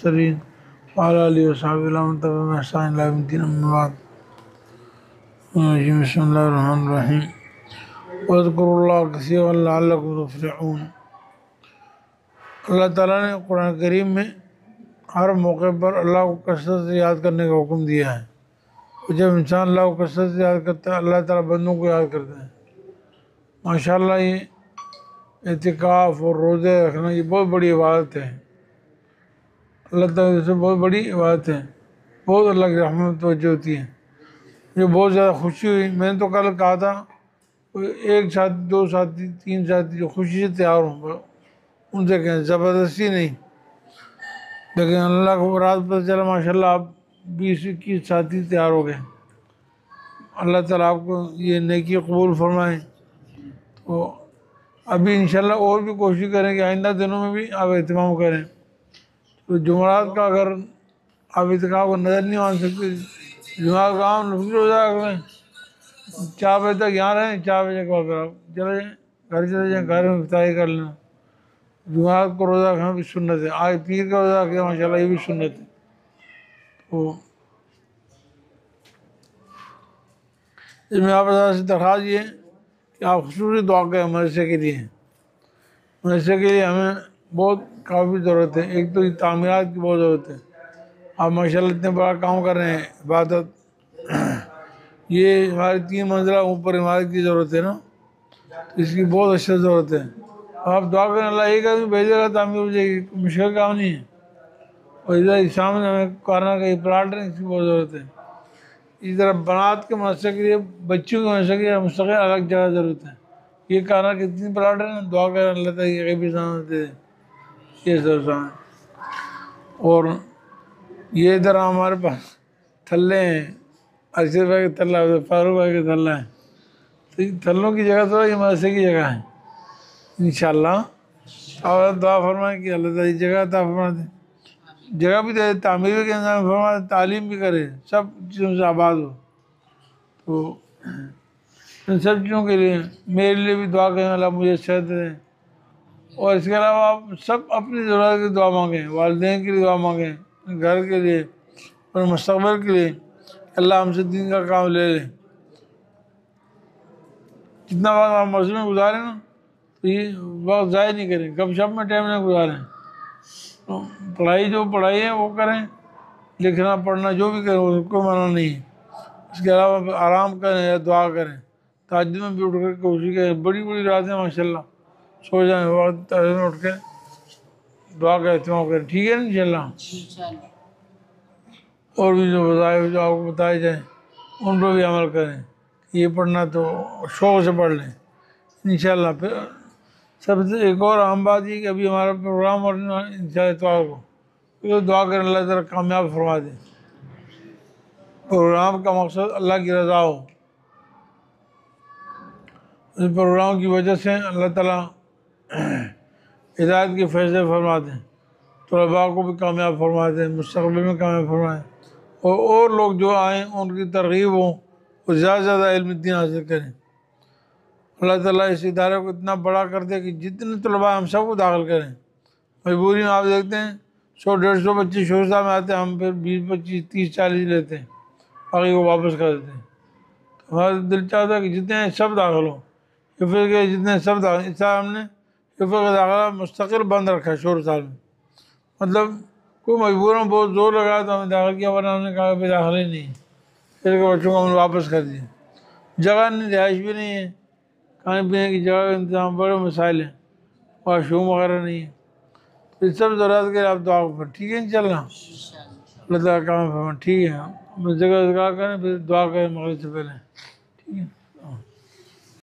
المرسلين وعلى آله وصحبه ومن تبعهم بإحسان إلى يوم الدين أما بعد بسم الله الرحمن الرحیم واذکروا اللہ کثیرا لعلکم تفلحون۔ اللہ تعالیٰ نے قرآن کریم میں ہر موقع پر اللہ کو کثرت سے یاد کرنے کا حکم دیا ہے، اور جب انسان اللہ کو کثرت سے یاد کرتا ہے اللہ تعالیٰ بندوں کو یاد کرتے ہیں۔ ماشاءاللہ یہ اعتکاف اور روزے رکھنا یہ بہت بڑی عبادت ہے، اللہ تعالیٰ سے بہت بڑی عبادت ہے، بہت اللہ کی رحمت توجہ ہوتی ہے۔ مجھے بہت زیادہ خوشی ہوئی، میں نے تو کل کہا تھا ایک ساتھی، دو ساتھی، تین ساتھی جو خوشی سے تیار ہوں ان سے کہیں، زبردستی نہیں، لیکن اللہ کو رات پتہ چلا ماشاءاللہ آپ 20-21 ساتھی تیار ہو گئے۔ اللہ تعالیٰ آپ کو یہ نیکی قبول فرمائے۔ تو ابھی انشاءاللہ اور بھی کوشش کریں کہ آئندہ دنوں میں بھی آپ اہتمام کریں۔ تو جمعرات کا اگر آپ اعتکاف کو نظر نہیں مان سکتے، جمعرات کا عام نفلی روزہ رکھ لیں، 4 بجے تک یہاں رہیں، 4 بجے کے بعد پھر آپ چلے جائیں، گھر چلے جائیں، گھر میں افطاری کر لینا۔ جمعرات کو روزہ رکھنا بھی سنت ہے، آج پیر کا روزہ رکھنا ماشاءاللہ یہ بھی سنت ہے۔ تو اس میں آپ سے درخواست یہ ہے کہ آپ خصوصی دعا کریں مدرسے کے لیے۔ مدرسے کے لیے ہمیں بہت کافی ضرورت ہے، ایک تو یہ تعمیرات کی بہت ضرورت ہے۔ آپ ماشاءاللہ اتنے بڑا کام کر رہے ہیں عبادت، یہ ہماری 3 منزلہ اوپر عمارت کی ضرورت ہے نا، اس کی بہت اچھی ضرورت ہے۔ آپ دعا کریں اللہ ایک آدمی بھیجے گا تعمیر ہو جائے گی، مشکل کام نہیں ہے۔ اور ادھر سامنے ہمیں کارنا کا یہ پلاٹ ہے، اس کی بہت ضرورت ہے۔ اس طرح بنات کے مدرسے کے لیے، بچوں کے مدرسے کے لیے مستقل الگ جگہ ضرورت ہے۔ یہ کارنا کے 3 پلاٹ ہے نا، دعا کریں اللہ تعالیٰ یہ غیبی سامنے دے دے، یہ سب سامنے۔ اور یہ ادھر ہمارے پاس تھلے ہیں، ارشد بھائی کے تھلہ ہے، فاروق بھائی کے تھلہ ہے، تو یہ تھلوں کی جگہ تو یہ مدرسے کی جگہ ہے انشاءاللہ۔ اور دعا فرمائیں کہ اللہ تعالیٰ جگہ عطا فرما دے، جگہ بھی دے، تعمیر کے انتظام فرما دے، تعلیم بھی کرے، سب چیزوں سے آباد ہو۔ تو ان سب چیزوں کے لیے میرے لیے بھی دعا کریں اللہ مجھے صحت دے۔ اور اس کے علاوہ آپ سب اپنی ضرورت کی دعا مانگیں، والدین کے لیے دعا مانگیں، گھر کے لیے اور مستقبل کے لیے، اللہ ہم سے دین کا کام لے لے۔ جتنا وقت آپ مسجد میں گزاریں نا تو یہ وقت ضائع نہیں کریں، گپ شپ میں ٹائم نہ گزاریں۔ تو پڑھائی جو پڑھائی ہے وہ کریں، لکھنا پڑھنا جو بھی کریں اس کو منع نہیں ہے۔ اس کے علاوہ آرام کریں یا دعا کریں، تہجد میں بھی اٹھ کر کوشش کریں، بڑی بڑی راتیں ماشاءاللہ سو جائیں، وقت تہجد میں اٹھ کے دعا کا اہتمام کریں، ٹھیک ہے نا انشاءاللہ۔ اور بھی جو وظائف جو آپ کو بتائے جائیں ان پہ بھی عمل کریں، یہ پڑھنا تو شوق سے پڑھ لیں انشاءاللہ۔ پھر سب سے ایک اور اہم بات یہ کہ ابھی ہمارا پروگرام اور انشاءاللہ اتوار کو دعا کریں اللہ تعالیٰ کامیاب فرما دے۔ پروگرام کا مقصد اللہ کی رضا ہو، اس پروگرام کی وجہ سے اللہ تعالیٰ ہدایت کے فیصلے فرما دیں، طلباء کو بھی کامیاب فرما دیں، مستقبل میں کامیاب فرمائیں، اور لوگ جو آئیں ان کی ترغیب ہوں اور زیادہ سے زیادہ علم دین حاصل کریں۔ اللہ تعالیٰ اس ادارے کو اتنا بڑا کر دے کہ جتنے طلباء ہم سب کو داخل کریں۔ مجبوری میں آپ دیکھتے ہیں 100-150 بچے شوشہ میں آتے ہیں، ہم پھر 20-25-30-40 لیتے ہیں، باقی کو واپس کر دیتے ہیں۔ تو ہمارا دل چاہتا ہے کہ جتنے سب داخل ہوں، حفظ کے جتنے سب داخل، اس طرح ہم نے حفظ کا داخلہ مستقل بند رکھا ہے شور سال میں، مطلب کوئی مجبوراً بہت زور لگایا تو ہم نے داخل کیا، ورنہ ہم نے کہا کہ داخل ہی نہیں، پھر کے بچوں کو ہم نے واپس کر دیا۔ جگہ نہیں، رہائش بھی نہیں ہے، کھانے پینے کی جگہ کا انتظام، بڑے مسائل ہیں، واش روم وغیرہ نہیں ہے، تو اس سب ضرورت کے لیے آپ دعا کریں، ٹھیک ہے انشاءاللہ۔ اللہ تعالیٰ کام فرمائے، ٹھیک ہے، جگہ کریں پھر دعا کریں مغرب سے پہلے، ٹھیک ہے۔